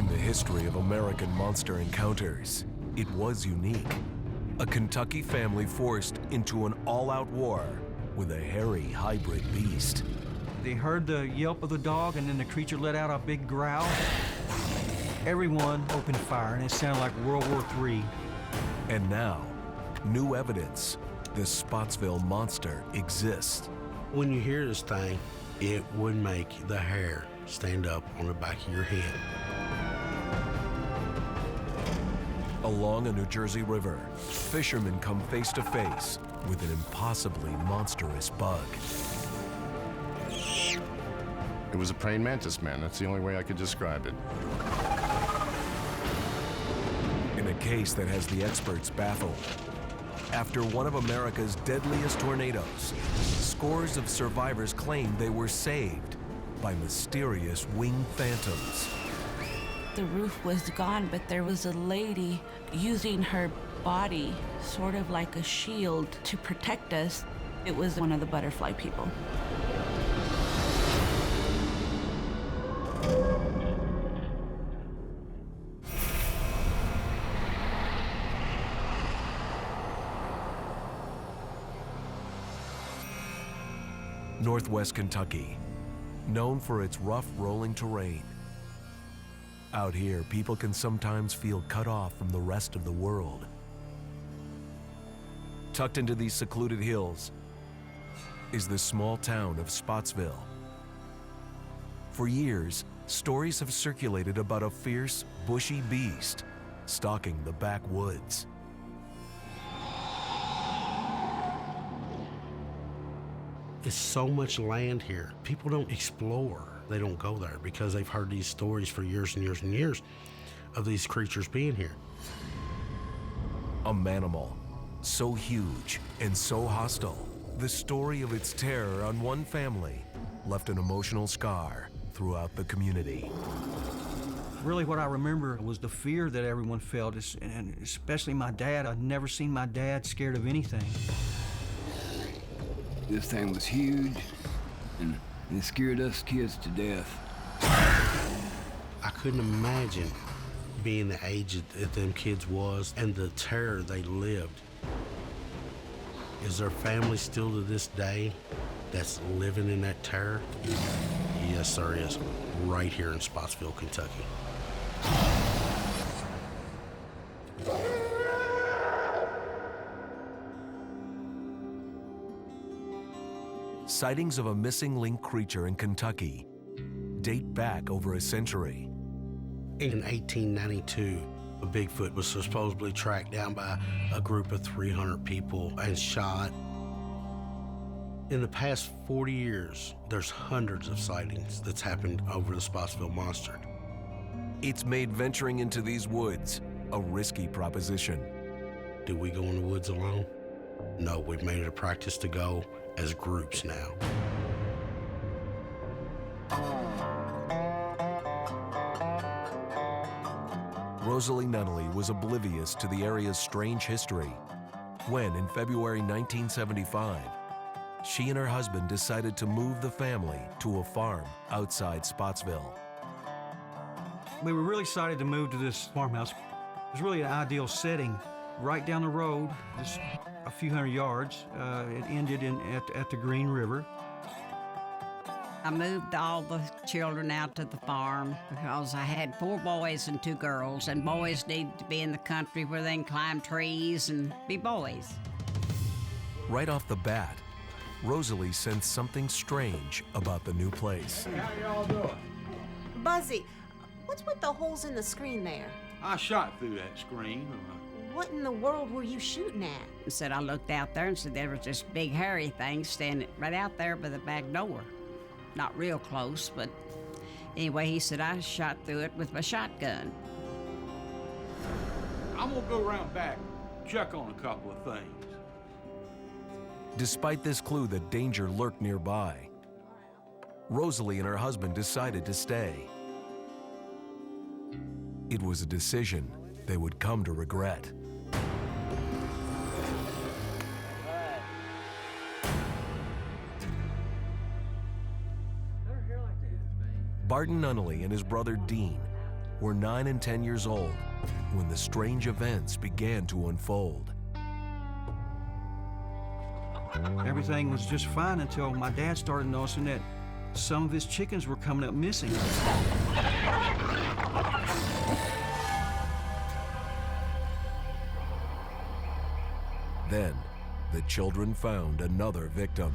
In the history of American monster encounters, it was unique. A Kentucky family forced into an all-out war with a hairy hybrid beast. They heard the yelp of the dog, and then the creature let out a big growl. Everyone opened fire, and it sounded like World War III. And now, new evidence: the Spotsville monster exists. When you hear this thing, it would make the hair stand up on the back of your head. Along a New Jersey river, fishermen come face to face with an impossibly monstrous bug. It was a praying mantis, man. That's the only way I could describe it. In a case that has the experts baffled. After one of America's deadliest tornadoes, scores of survivors claim they were saved by mysterious winged phantoms. The roof was gone, but there was a lady using her body sort of like a shield to protect us. It was one of the butterfly people. Northwest Kentucky, known for its rough, rolling terrain. Out here, people can sometimes feel cut off from the rest of the world. Tucked into these secluded hills is the small town of Spotsville. For years, stories have circulated about a fierce, bushy beast stalking the backwoods. It's so much land here. People don't explore. They don't go there because they've heard these stories for years and years and years of these creatures being here. A manimal, so huge and so hostile, the story of its terror on one family left an emotional scar throughout the community. Really, what I remember was the fear that everyone felt, and especially my dad. I'd never seen my dad scared of anything. This thing was huge, and it scared us kids to death. I couldn't imagine being the age that them kids was and the terror they lived. Is there family still to this day that's living in that terror? Yes, there is, right here in Spotsville, Kentucky. Sightings of a missing link creature in Kentucky date back over a century. In 1892, a Bigfoot was supposedly tracked down by a group of 300 people and shot. In the past 40 years, there's hundreds of sightings that's happened over the Spotsville monster. It's made venturing into these woods a risky proposition. Do we go in the woods alone? No, we've made it a practice to go as groups now. Rosalie Nunnally was oblivious to the area's strange history when, in February 1975, she and her husband decided to move the family to a farm outside Spotsville. We were really excited to move to this farmhouse. It was really an ideal setting. Right down the road, just a few hundred yards, it ended at the Green River. I moved all the children out to the farm because I had 4 boys and 2 girls, and boys need to be in the country where they can climb trees and be boys. Right off the bat, Rosalie sensed something strange about the new place. Hey, how y'all doing? Buzzy, what's with the holes in the screen there? I shot through that screen. What in the world were you shooting at? Said I looked out there and said there was this big hairy thing standing right out there by the back door. Not real close, but anyway, he said I shot through it with my shotgun. I'm gonna go around back, check on a couple of things. Despite this clue that danger lurked nearby, Rosalie and her husband decided to stay. It was a decision they would come to regret. Barton Nunnally and his brother Dean were 9 and 10 years old when the strange events began to unfold. Everything was just fine until my dad started noticing that some of his chickens were coming up missing. Then, the children found another victim.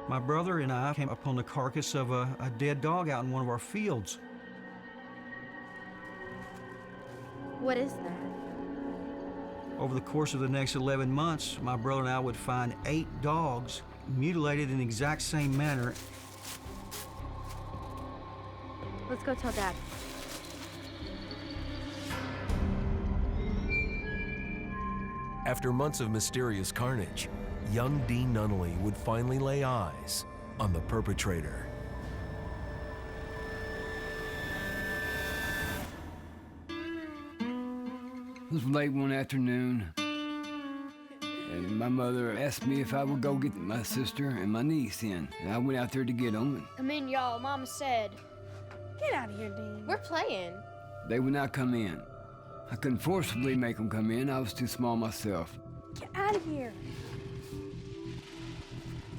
My brother and I came upon the carcass of a dead dog out in one of our fields. What is that? Over the course of the next 11 months, my brother and I would find 8 dogs mutilated in the exact same manner. Let's go tell Dad. After months of mysterious carnage, young Dean Nunnally would finally lay eyes on the perpetrator. It was late one afternoon, and my mother asked me if I would go get my sister and my niece in, and I went out there to get them. Come in, y'all. Mama said. Get out of here, Dean. We're playing. They would not come in. I couldn't forcibly make them come in. I was too small myself. Get out of here.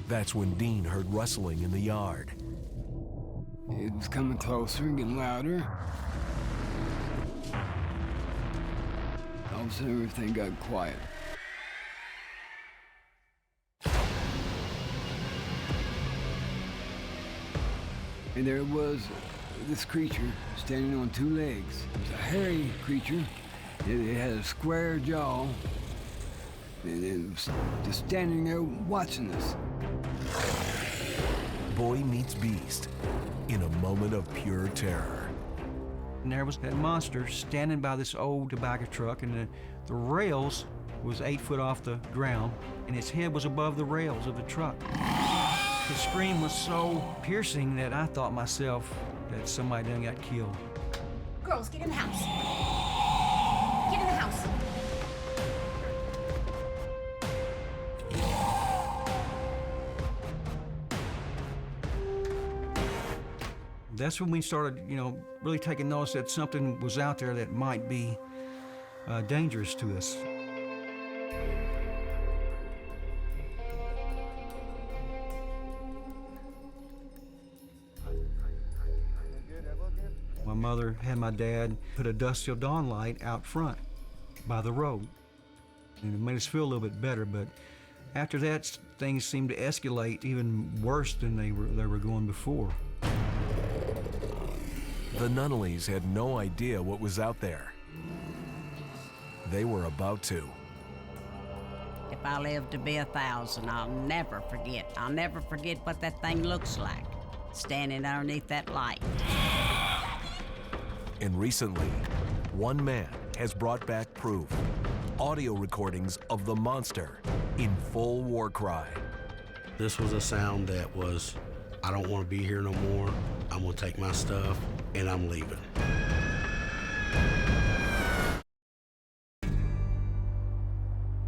That's when Dean heard rustling in the yard. It was coming closer and getting louder. All of a sudden, everything got quiet. And there was this creature standing on 2 legs. It was a hairy creature. It had a square jaw. And it was just standing there watching us. Boy meets beast in a moment of pure terror. And there was that monster standing by this old tobacco truck, and the rails was 8 foot off the ground, and its head was above the rails of the truck. The scream was so piercing that I thought myself that somebody done got killed. Girls, get in the house. Get in the house. That's when we started, really taking notice that something was out there that might be dangerous to us. My mother had my dad put a dusk till dawn light out front by the road. And it made us feel a little bit better, but after that, things seemed to escalate even worse than they were going before. The Nunnallys had no idea what was out there. They were about to. If I live to be 1,000, I'll never forget. I'll never forget what that thing looks like, standing underneath that light. And recently, one man has brought back proof. Audio recordings of the monster in full war cry. This was a sound that was, I don't want to be here no more. I'm going to take my stuff and I'm leaving.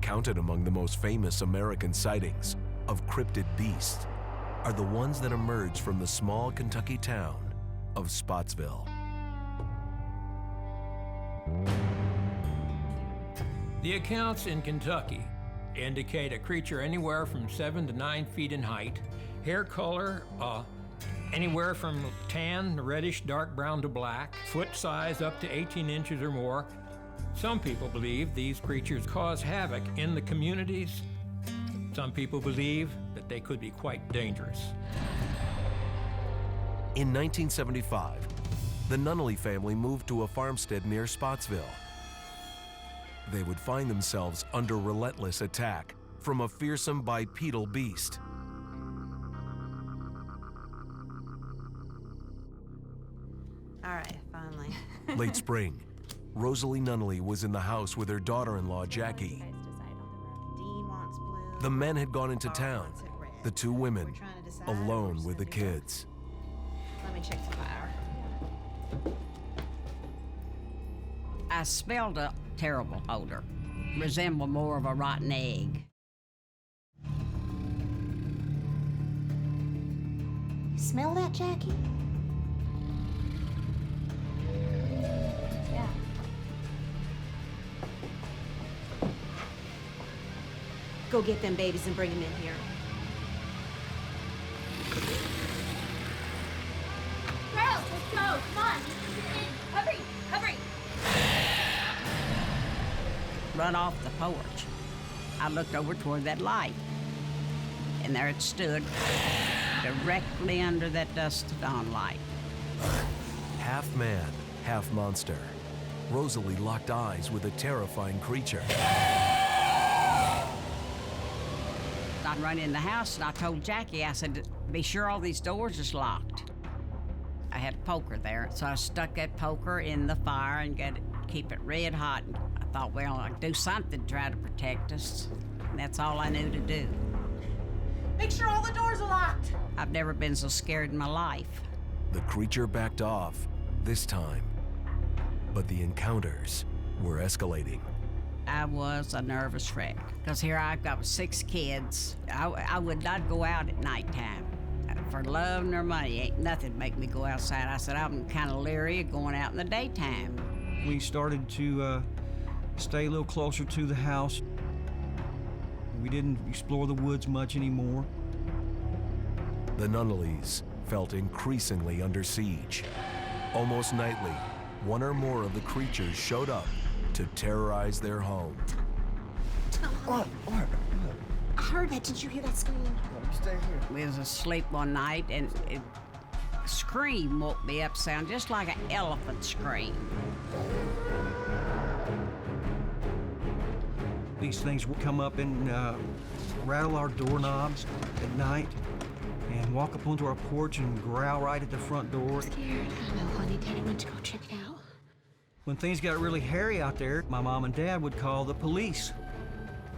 Counted among the most famous American sightings of cryptid beasts are the ones that emerge from the small Kentucky town of Spotsville. The accounts in Kentucky indicate a creature anywhere from 7 to 9 feet in height, hair color anywhere from tan, reddish, dark brown to black, foot size up to 18 inches or more. Some people believe these creatures cause havoc in the communities. Some people believe that they could be quite dangerous. In 1975, the Nunnally family moved to a farmstead near Spotsville. They would find themselves under relentless attack from a fearsome bipedal beast. All right, finally. Late spring, Rosalie Nunnally was in the house with her daughter-in-law, Jackie. Dean wants blue. The men had gone into Carl town, wants it red. the 2 women We're trying to decide. alone We're with the sniffing it. kids. Let me check the fire. I smelled a terrible odor. Resembled more of a rotten egg. Smell that, Jackie? Yeah. Go get them babies and bring them in here. Girls, let's go. Come on. Hurry, hurry. Run off the porch. I looked over toward that light, and there it stood, directly under that dusk to dawn light. Half man, half monster. Rosalie locked eyes with a terrifying creature. I run in the house and I told Jackie, I said, be sure all these doors is locked. I had a poker there, so I stuck that poker in the fire and keep it red hot. And I thought, well, I'd do something to try to protect us. And that's all I knew to do. Make sure all the doors are locked. I've never been so scared in my life. The creature backed off, this time. But the encounters were escalating. I was a nervous wreck, because here I've got 6 kids. I would not go out at nighttime. For love nor money, ain't nothing make me go outside. I said, I'm kind of leery of going out in the daytime. We started to stay a little closer to the house. We didn't explore the woods much anymore. The Nunnallys felt increasingly under siege. Almost nightly, one or more of the creatures showed up to terrorize their home. What? I heard that. Did you hear that scream? Stay here. We was asleep one night, and a scream woke me up, sound just like an elephant scream. These things would come up and rattle our doorknobs at night and walk up onto our porch and growl right at the front door. Scared. I know, honey. Daddy went to go check it out. When things got really hairy out there, my mom and dad would call the police.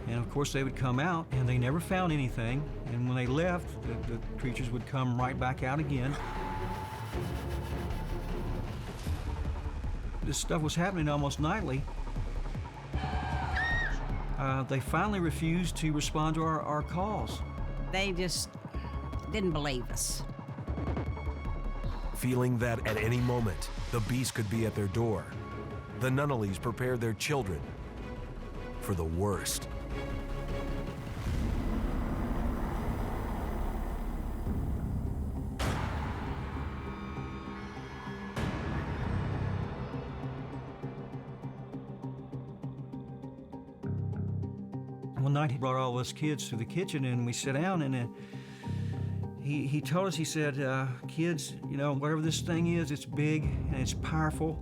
And of course they would come out and they never found anything. And when they left, the creatures would come right back out again. This stuff was happening almost nightly. They finally refused to respond to our calls. They just didn't believe us. Feeling that at any moment, the beast could be at their door, the Nunnallys prepared their children for the worst. One night he brought all us kids to the kitchen and we sat down and he told us, he said, kids, you know, whatever this thing is, it's big and it's powerful.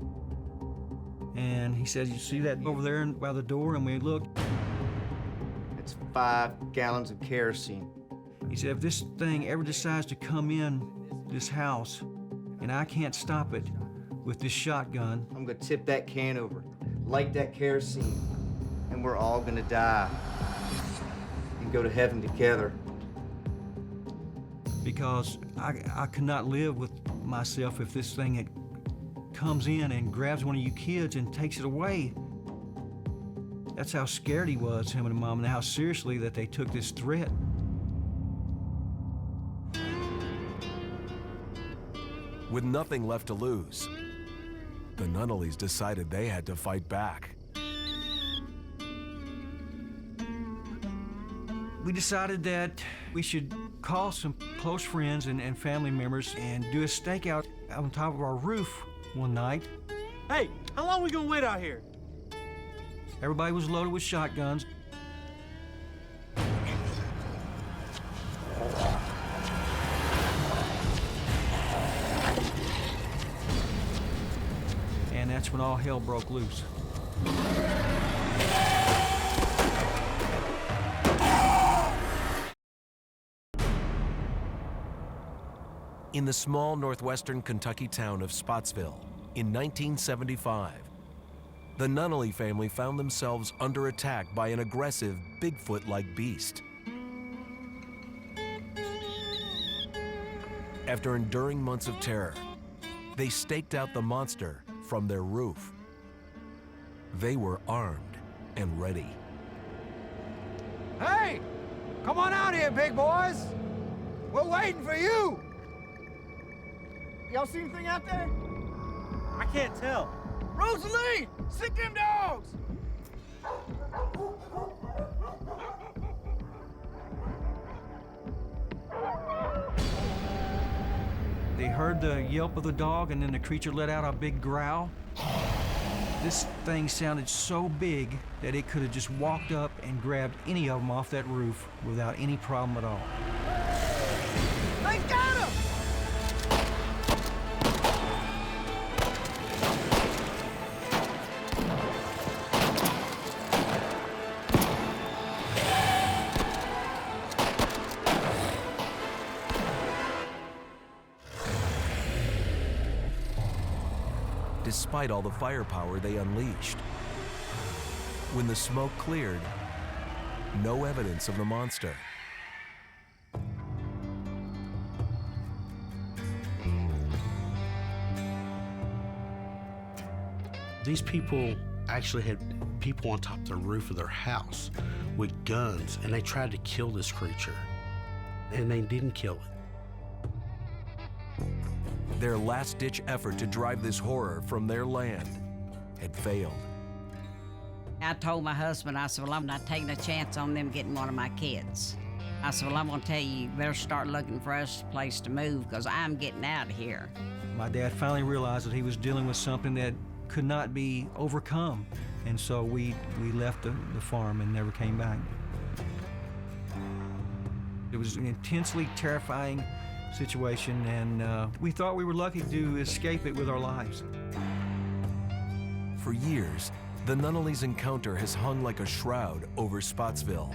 And he said, you see that over there by the door? And we looked. It's 5 gallons of kerosene. He said, if this thing ever decides to come in this house and I can't stop it with this shotgun, I'm gonna tip that can over, light that kerosene, and we're all gonna die and go to heaven together. because I could not live with myself if this thing comes in and grabs one of you kids and takes it away. That's how scared he was, him and Mom, and how seriously that they took this threat. With nothing left to lose, the Nunnallys decided they had to fight back. We decided that we should call some close friends and family members and do a stakeout on top of our roof one night. Hey, how long we gonna wait out here? Everybody was loaded with shotguns. And that's when all hell broke loose. In the small northwestern Kentucky town of Spotsville, in 1975, the Nunnally family found themselves under attack by an aggressive, Bigfoot-like beast. After enduring months of terror, they staked out the monster from their roof. They were armed and ready. Hey, come on out here, big boys. We're waiting for you. Y'all see anything out there? I can't tell. Rosalie! Sick them dogs! They heard the yelp of the dog, and then the creature let out a big growl. This thing sounded so big that it could have just walked up and grabbed any of them off that roof without any problem at all. They got him! Despite all the firepower they unleashed. When the smoke cleared, no evidence of the monster. These people actually had people on top of the roof of their house with guns, and they tried to kill this creature, and they didn't kill it. Their last-ditch effort to drive this horror from their land had failed. I told my husband, I said, well, I'm not taking a chance on them getting one of my kids. I said, well, I'm gonna tell you, you better start looking for us a place to move, because I'm getting out of here. My dad finally realized that he was dealing with something that could not be overcome, and so we left the farm and never came back. It was an intensely terrifying situation, and we thought we were lucky to escape it with our lives. For years, the Nunnally's encounter has hung like a shroud over Spotsville.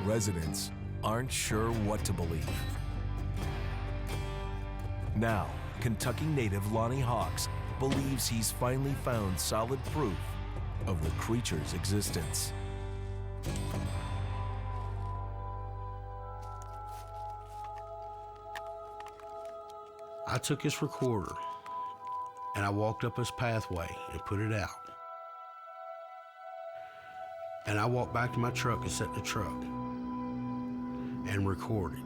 Residents aren't sure what to believe. Now, Kentucky native Lonnie Hawks believes he's finally found solid proof of the creature's existence. I took his recorder and I walked up his pathway and put it out. And I walked back to my truck and sat in the truck and recorded.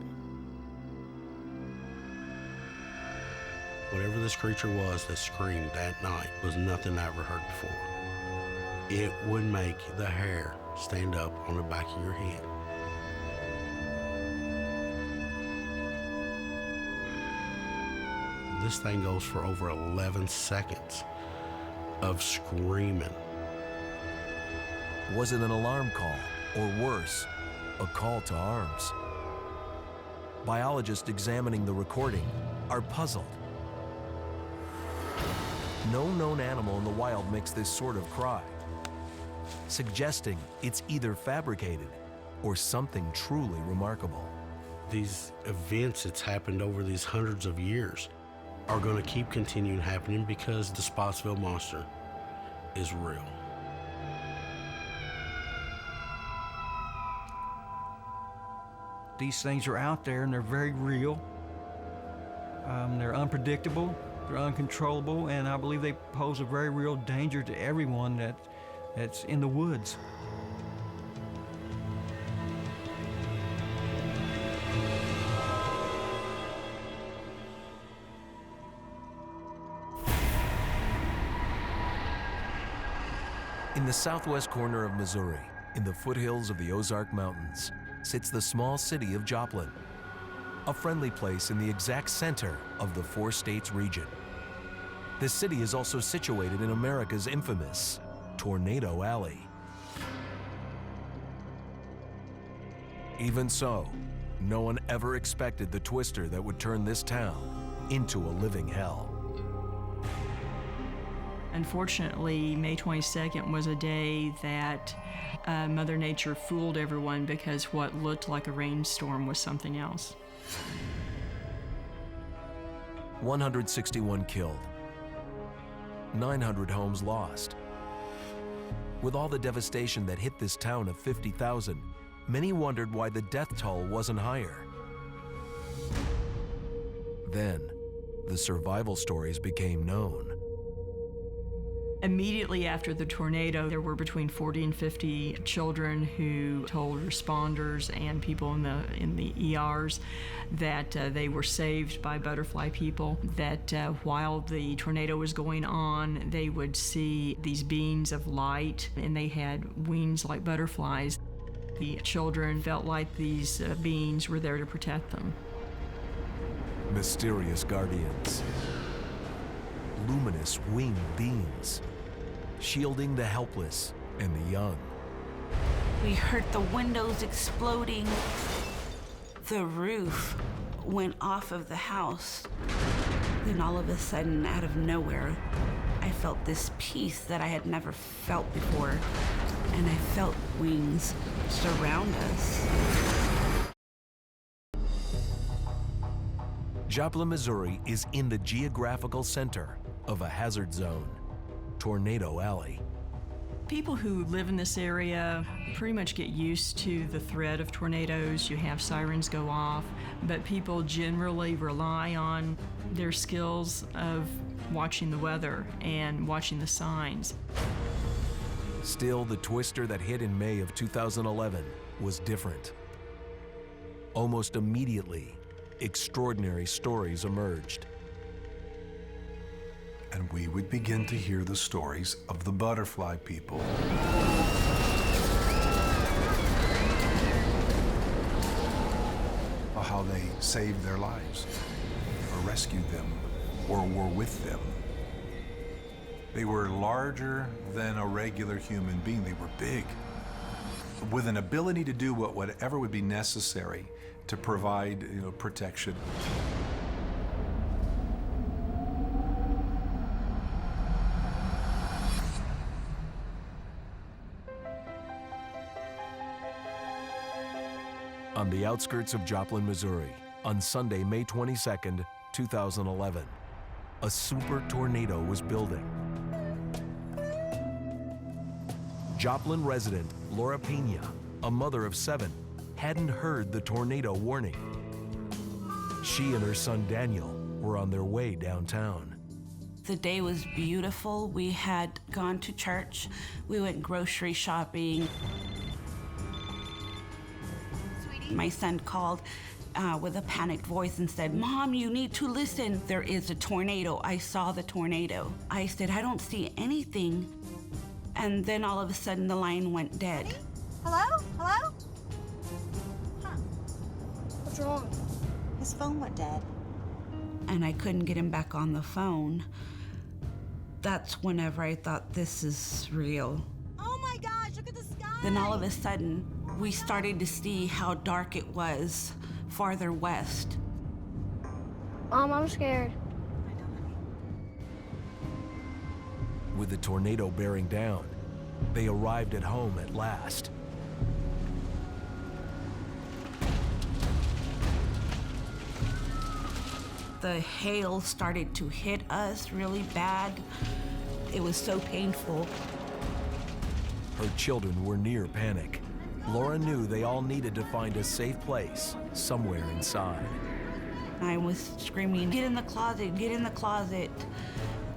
Whatever this creature was that screamed that night was nothing I ever heard before. It would make the hair stand up on the back of your head. This thing goes for over 11 seconds of screaming. Was it an alarm call, or worse, a call to arms? Biologists examining the recording are puzzled. No known animal in the wild makes this sort of cry, suggesting it's either fabricated or something truly remarkable. These events that's happened over these hundreds of years are going to keep continuing happening because the Spotsville monster is real. These things are out there and they're very real. They're unpredictable, they're uncontrollable, and I believe they pose a very real danger to everyone that's in the woods. In the southwest corner of Missouri, in the foothills of the Ozark Mountains, sits the small city of Joplin, a friendly place in the exact center of the 4 states region. This city is also situated in America's infamous Tornado Alley. Even so, no one ever expected the twister that would turn this town into a living hell. Unfortunately, May 22nd was a day that Mother Nature fooled everyone because what looked like a rainstorm was something else. 161 killed, 900 homes lost. With all the devastation that hit this town of 50,000, many wondered why the death toll wasn't higher. Then, the survival stories became known. Immediately after the tornado, there were between 40 and 50 children who told responders and people in the ERs that they were saved by butterfly people, that while the tornado was going on, they would see these beams of light, and they had wings like butterflies. The children felt like these beings were there to protect them. Mysterious guardians. Luminous winged beings, shielding the helpless and the young. We heard the windows exploding. The roof went off of the house. Then all of a sudden, out of nowhere, I felt this peace that I had never felt before, and I felt wings surround us. Joplin, Missouri is in the geographical center of a hazard zone, Tornado Alley. People who live in this area pretty much get used to the threat of tornadoes. You have sirens go off, but people generally rely on their skills of watching the weather and watching the signs. Still, the twister that hit in May of 2011 was different. Almost immediately, extraordinary stories emerged. And we would begin to hear the stories of the butterfly people. How they saved their lives, or rescued them, or were with them. They were larger than a regular human being. They were big, with an ability to do whatever would be necessary to provide, protection. On the outskirts of Joplin, Missouri, on Sunday, May 22nd, 2011, a super tornado was building. Joplin resident Laura Pena, a mother of 7, hadn't heard the tornado warning. She and her son Daniel were on their way downtown. The day was beautiful. We had gone to church. We went grocery shopping. My son called with a panicked voice and said, "Mom, you need to listen. There is a tornado. I saw the tornado." I said, "I don't see anything." And then all of a sudden the line went dead. Daddy? Hello? Hello? Huh. What's wrong? His phone went dead. And I couldn't get him back on the phone. That's whenever I thought, this is real. Oh my gosh, look at the sky! Then all of a sudden, we started to see how dark it was farther west. Mom, I'm scared. With the tornado bearing down, they arrived at home at last. The hail started to hit us really bad. It was so painful. Her children were near panic. Laura knew they all needed to find a safe place somewhere inside. I was screaming, "Get in the closet, get in the closet."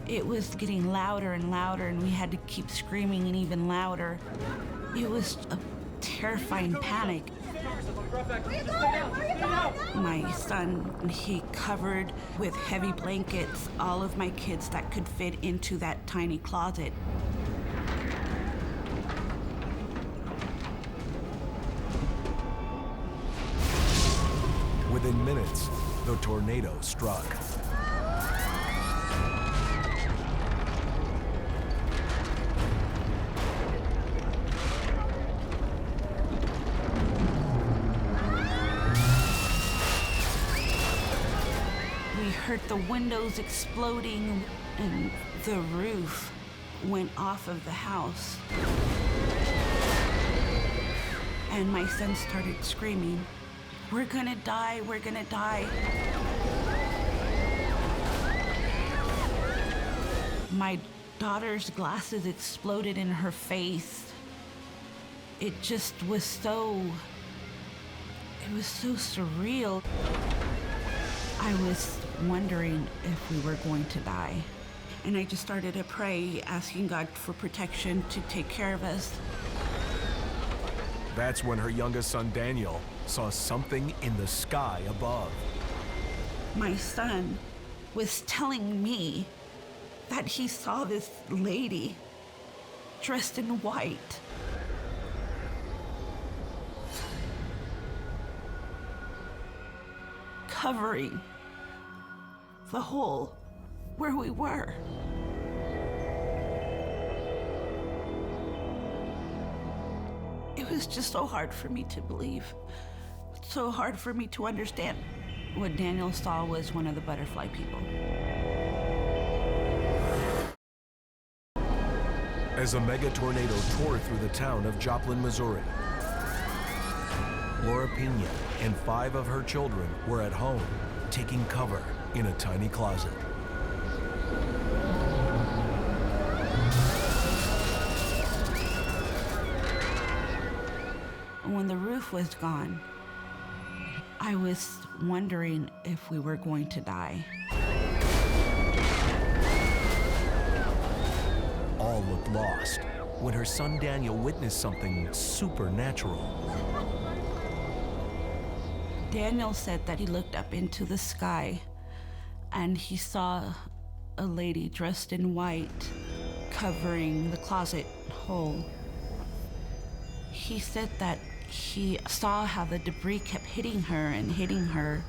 It was getting louder and louder, and we had to keep screaming and even louder. It was a terrifying panic. My son, he covered with heavy blankets all of my kids that could fit into that tiny closet. Within minutes, the tornado struck. We heard the windows exploding and the roof went off of the house. And my son started screaming, "We're gonna die, we're gonna die." My daughter's glasses exploded in her face. It just was so surreal. I was wondering if we were going to die. And I just started to pray, asking God for protection to take care of us. That's when her youngest son, Daniel, saw something in the sky above. My son was telling me that he saw this lady dressed in white. Covering the hole where we were. It was just so hard for me to believe, so hard for me to understand. What Daniel saw was one of the butterfly people. As a mega tornado tore through the town of Joplin, Missouri, Laura Pena and 5 of her children were at home, taking cover in a tiny closet. When the roof was gone, I was wondering if we were going to die. All looked lost when her son Daniel witnessed something supernatural. Daniel said that he looked up into the sky and he saw a lady dressed in white covering the closet hole. He said that he saw how the debris kept hitting her and hitting her,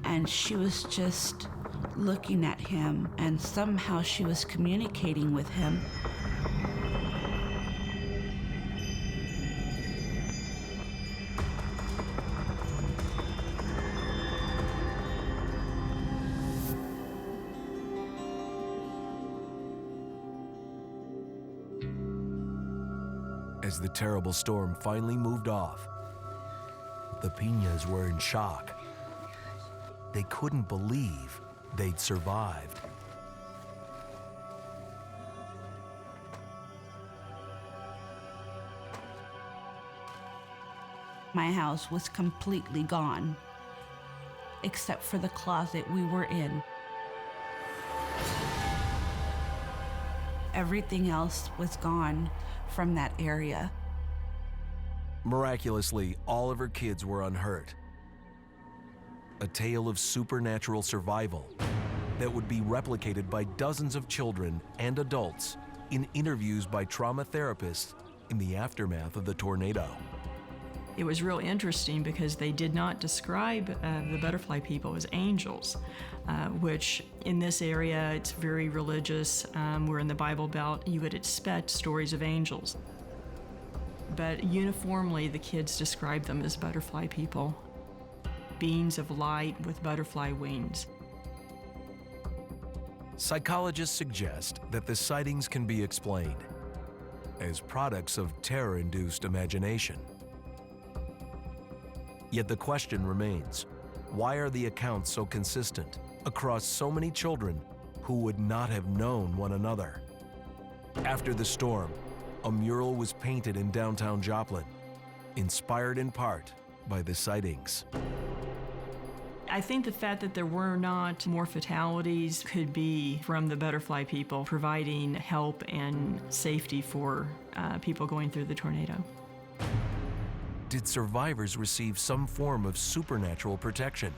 and she was just looking at him, and somehow she was communicating with him. As the terrible storm finally moved off, the Penas were in shock. They couldn't believe they'd survived. My house was completely gone, except for the closet we were in. Everything else was gone from that area. Miraculously, all of her kids were unhurt. A tale of supernatural survival that would be replicated by dozens of children and adults in interviews by trauma therapists in the aftermath of the tornado. It was real interesting because they did not describe the butterfly people as angels, which in this area, it's very religious. We're in the Bible Belt. You would expect stories of angels. But uniformly, the kids describe them as butterfly people, beings of light with butterfly wings. Psychologists suggest that the sightings can be explained as products of terror-induced imagination. Yet the question remains, why are the accounts so consistent across so many children who would not have known one another? After the storm, a mural was painted in downtown Joplin, inspired in part by the sightings. I think the fact that there were not more fatalities could be from the butterfly people providing help and safety for people going through the tornado. Did survivors receive some form of supernatural protection?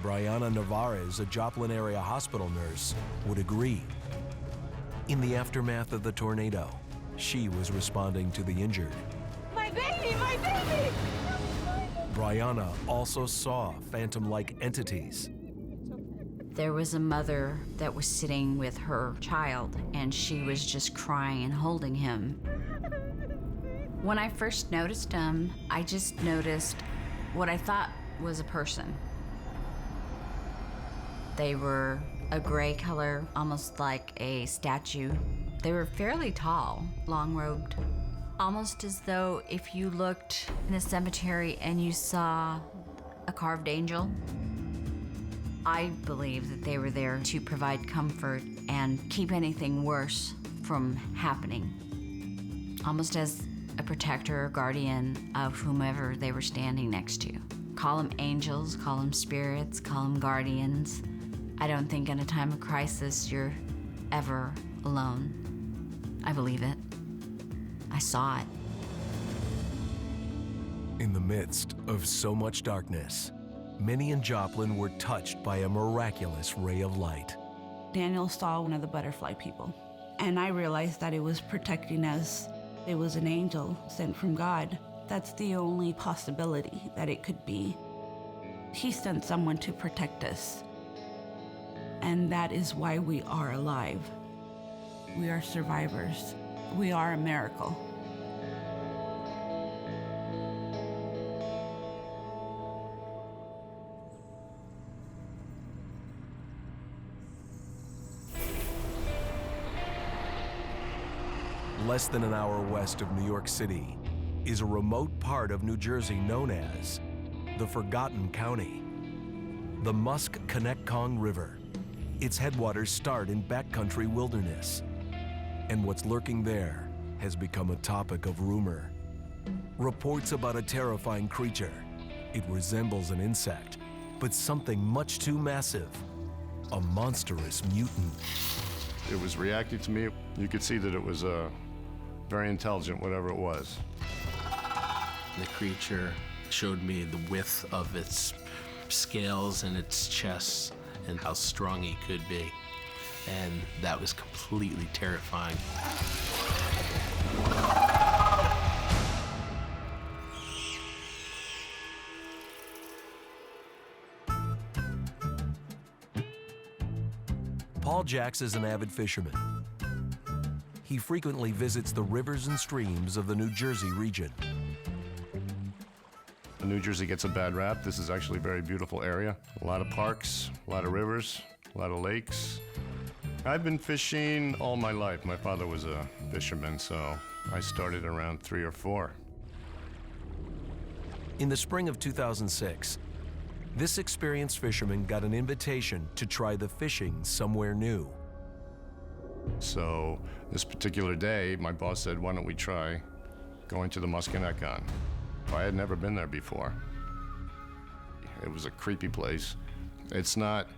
Brianna Navarez, a Joplin area hospital nurse, would agree. In the aftermath of the tornado, she was responding to the injured. My baby! My baby! Brianna also saw phantom-like entities. There was a mother that was sitting with her child, and she was just crying and holding him. When I first noticed him, I just noticed what I thought was a person. They were a gray color, almost like a statue. They were fairly tall, long-robed, almost as though if you looked in a cemetery and you saw a carved angel. I believe that they were there to provide comfort and keep anything worse from happening, almost as a protector or guardian of whomever they were standing next to. Call them angels, call them spirits, call them guardians. I don't think in a time of crisis you're ever alone. I believe it. I saw it. In the midst of so much darkness, Minnie and Joplin were touched by a miraculous ray of light. Daniel saw one of the butterfly people, and I realized that it was protecting us. It was an angel sent from God. That's the only possibility that it could be. He sent someone to protect us. And that is why we are alive. We are survivors. We are a miracle. Less than an hour west of New York City is a remote part of New Jersey known as the Forgotten County. The Musconetcong River. Its headwaters start in backcountry wilderness. And what's lurking there has become a topic of rumor. Reports about a terrifying creature. It resembles an insect, but something much too massive. A monstrous mutant. It was reacting to me. You could see that it was very intelligent, whatever it was. The creature showed me the width of its scales and its chest and how strong he could be. And that was completely terrifying. Paul Jacks is an avid fisherman. He frequently visits the rivers and streams of the New Jersey region. New Jersey gets a bad rap. This is actually a very beautiful area. A lot of parks, a lot of rivers, a lot of lakes. I've been fishing all my life. My father was a fisherman, so I started around 3 or 4. In the spring of 2006, this experienced fisherman got an invitation to try the fishing somewhere new. So this particular day, my boss said, why don't we try going to the Musconetcong? I had never been there before. It was a creepy place. It's not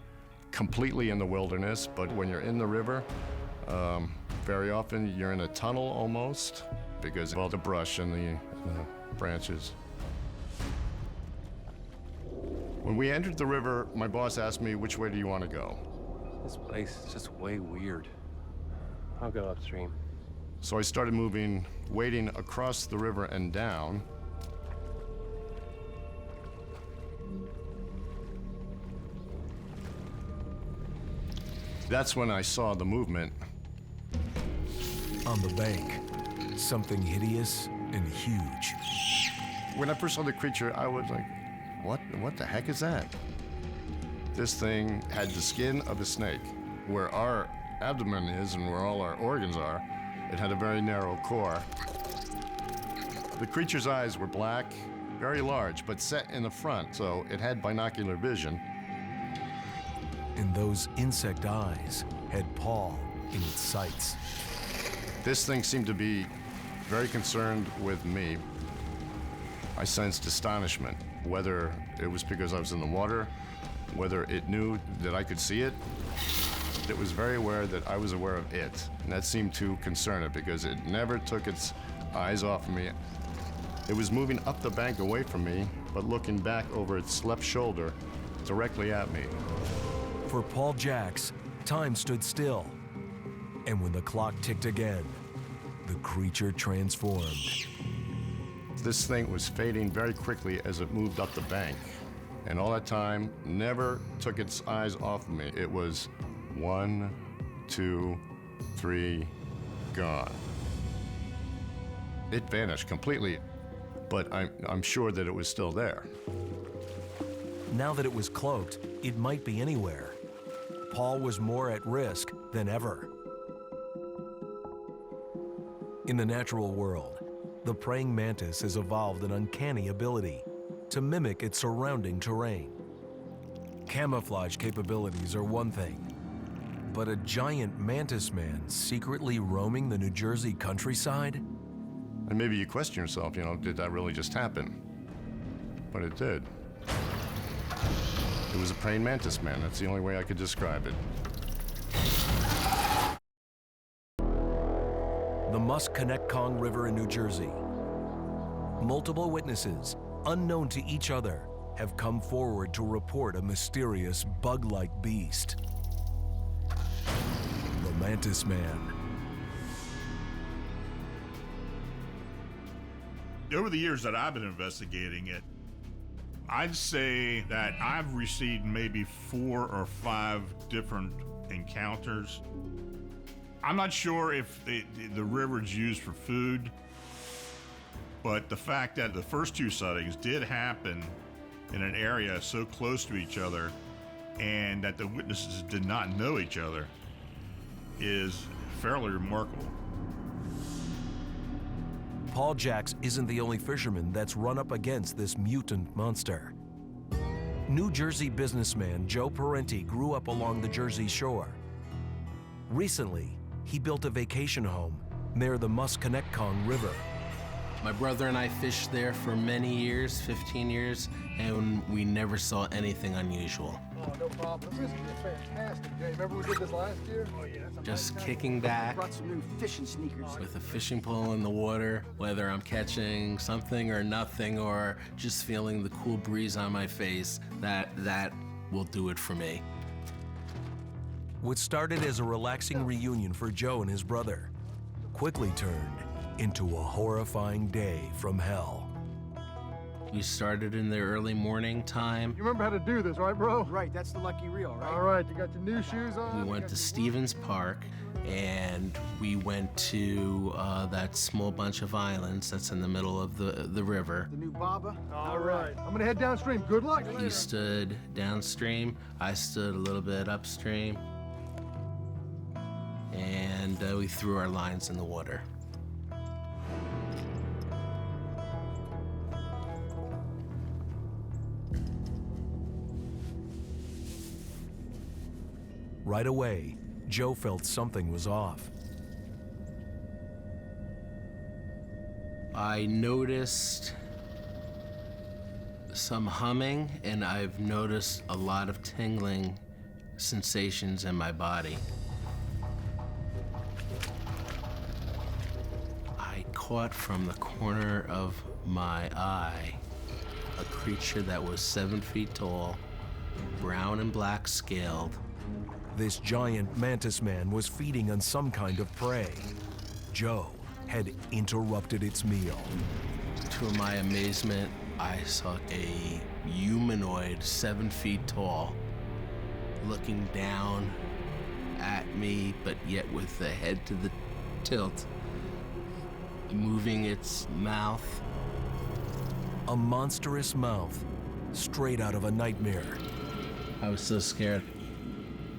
completely in the wilderness, but when you're in the river, very often you're in a tunnel almost because of all the brush and the branches. When we entered the river, my boss asked me, which way do you want to go? This place is just way weird. I'll go upstream. So I started moving, wading across the river and down. That's when I saw the movement. On the bank, something hideous and huge. When I first saw the creature, I was like, what the heck is that? This thing had the skin of a snake. Where our abdomen is and where all our organs are, it had a very narrow core. The creature's eyes were black, very large, but set in the front, so it had binocular vision. And those insect eyes had Paul in its sights. This thing seemed to be very concerned with me. I sensed astonishment, whether it was because I was in the water, whether it knew that I could see it. It was very aware that I was aware of it, and that seemed to concern it because it never took its eyes off of me. It was moving up the bank away from me, but looking back over its left shoulder directly at me. For Paul Jacks, time stood still. And when the clock ticked again, the creature transformed. This thing was fading very quickly as it moved up the bank. And all that time, never took its eyes off of me. It was 1, 2, 3, gone. It vanished completely, but I'm sure that it was still there. Now that it was cloaked, it might be anywhere. Paul was more at risk than ever. In the natural world, the praying mantis has evolved an uncanny ability to mimic its surrounding terrain. Camouflage capabilities are one thing, but a giant mantis man secretly roaming the New Jersey countryside? And maybe you question yourself, did that really just happen? But it did. It was a praying mantis man. That's the only way I could describe it. The Musconetcong River in New Jersey. Multiple witnesses, unknown to each other, have come forward to report a mysterious bug-like beast. The Mantis Man. Over the years that I've been investigating it, I'd say that I've received maybe 4 or 5 different encounters. I'm not sure if the river's used for food, but the fact that the first 2 sightings did happen in an area so close to each other and that the witnesses did not know each other is fairly remarkable. Paul Jacks isn't the only fisherman that's run up against this mutant monster. New Jersey businessman Joe Parenti grew up along the Jersey shore. Recently, he built a vacation home near the Musconetcong River. My brother and I fished there for many years, 15 years, and we never saw anything unusual. Oh, no problem. This is fantastic, Jay. Remember we did this last year? Oh, yeah. Just kicking back Brought some new fishing sneakers. with a fishing pole in the water, whether I'm catching something or nothing, or just feeling the cool breeze on my face, that will do it for me. What started as a relaxing reunion for Joe and his brother quickly turned into a horrifying day from hell. We started in the early morning time. You remember how to do this, right, bro? Right, that's the lucky reel, right? All right, you got your new shoes on? We went to Stevens Park, and we went to that small bunch of islands that's in the middle of the river. The new Baba? All right. I'm gonna head downstream. Good luck. He stood downstream, I stood a little bit upstream, and we threw our lines in the water. Right away, Joe felt something was off. I noticed some humming, and I've noticed a lot of tingling sensations in my body. I caught from the corner of my eye a creature that was 7 feet tall, brown and black scaled. This giant mantis man was feeding on some kind of prey. Joe had interrupted its meal. To my amazement, I saw a humanoid 7 feet tall, looking down at me, but yet with the head to the tilt, moving its mouth. A monstrous mouth, straight out of a nightmare. I was so scared.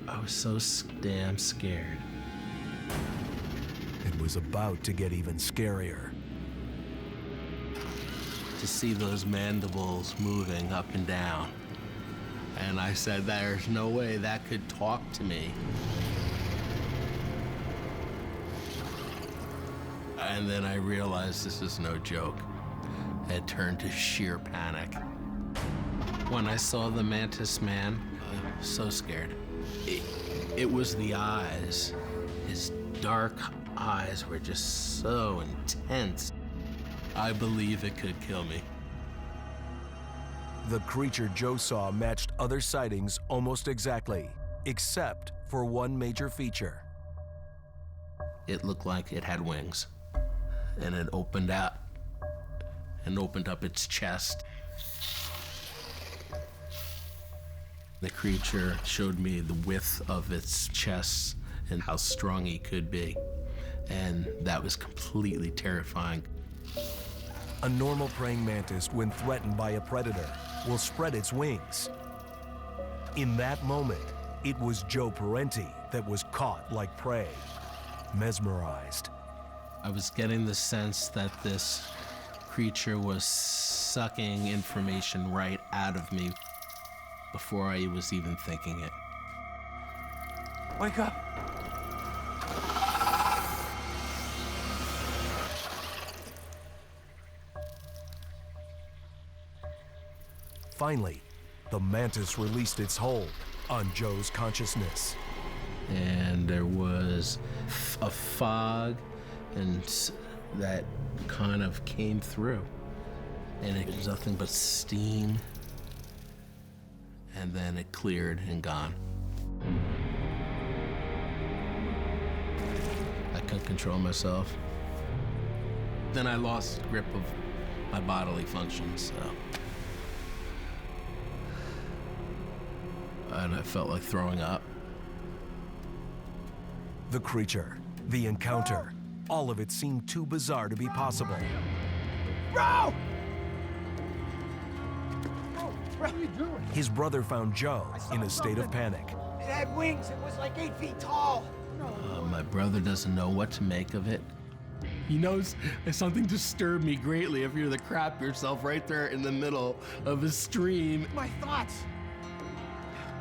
I was so damn scared. It was about to get even scarier. To see those mandibles moving up and down. And I said, there's no way that could talk to me. And then I realized this is no joke. I had turned to sheer panic. When I saw the mantis man, I was so scared. It was the eyes. His dark eyes were just so intense. I believe it could kill me. The creature Joe saw matched other sightings almost exactly, except for one major feature. It looked like it had wings, and it opened out and opened up its chest. The creature showed me the width of its chest and how strong he could be, and that was completely terrifying. A normal praying mantis, when threatened by a predator, will spread its wings. In that moment, it was Joe Parenti that was caught like prey, mesmerized. I was getting the sense that this creature was sucking information right out of me before I was even thinking it. Wake up! Finally, the Mantis released its hold on Joe's consciousness. And there was a fog and that kind of came through. And it was nothing but steam. And then it cleared and gone. I couldn't control myself. Then I lost grip of my bodily functions, so. And I felt like throwing up. The creature, the encounter, all of it seemed too bizarre to be possible. Bro! What are you doing? His brother found Joe in a state of panic. It had wings. It was like 8 feet tall. My brother doesn't know what to make of it. He knows something disturbed me greatly if you're to crap yourself right there in the middle of a stream. My thoughts.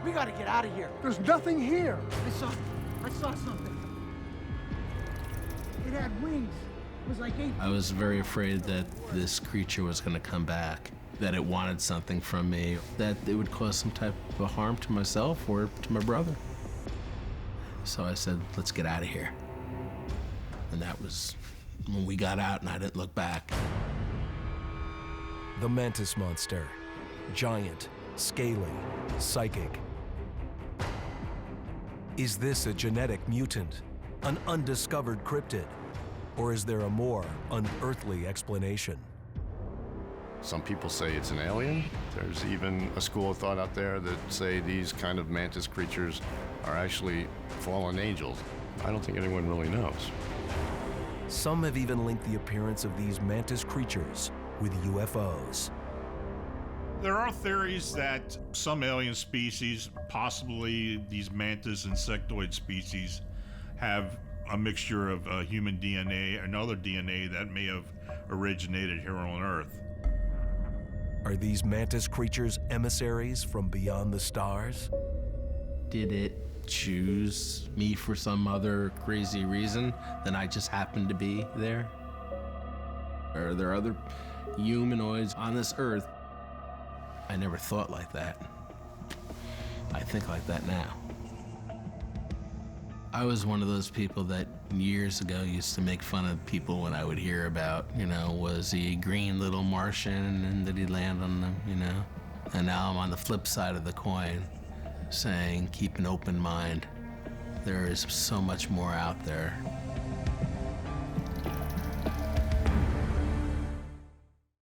We gotta get out of here. There's nothing here. I saw something. It had wings. It was like 8 feet. I was very afraid that this creature was going to come back, that it wanted something from me, that it would cause some type of harm to myself or to my brother. So I said, let's get out of here. And that was when we got out and I didn't look back. The Mantis monster, giant, scaly, psychic. Is this a genetic mutant, an undiscovered cryptid, or is there a more unearthly explanation? Some people say it's an alien. There's even a school of thought out there that say these kind of mantis creatures are actually fallen angels. I don't think anyone really knows. Some have even linked the appearance of these mantis creatures with UFOs. There are theories that some alien species, possibly these mantis insectoid species, have a mixture of human DNA and other DNA that may have originated here on Earth. Are these mantis creatures emissaries from beyond the stars? Did it choose me for some other crazy reason than I just happened to be there? Are there other humanoids on this Earth? I never thought like that. I think like that now. I was one of those people that years ago used to make fun of people when I would hear about, was he a green little Martian and did he land on them, And now I'm on the flip side of the coin saying keep an open mind. There is so much more out there.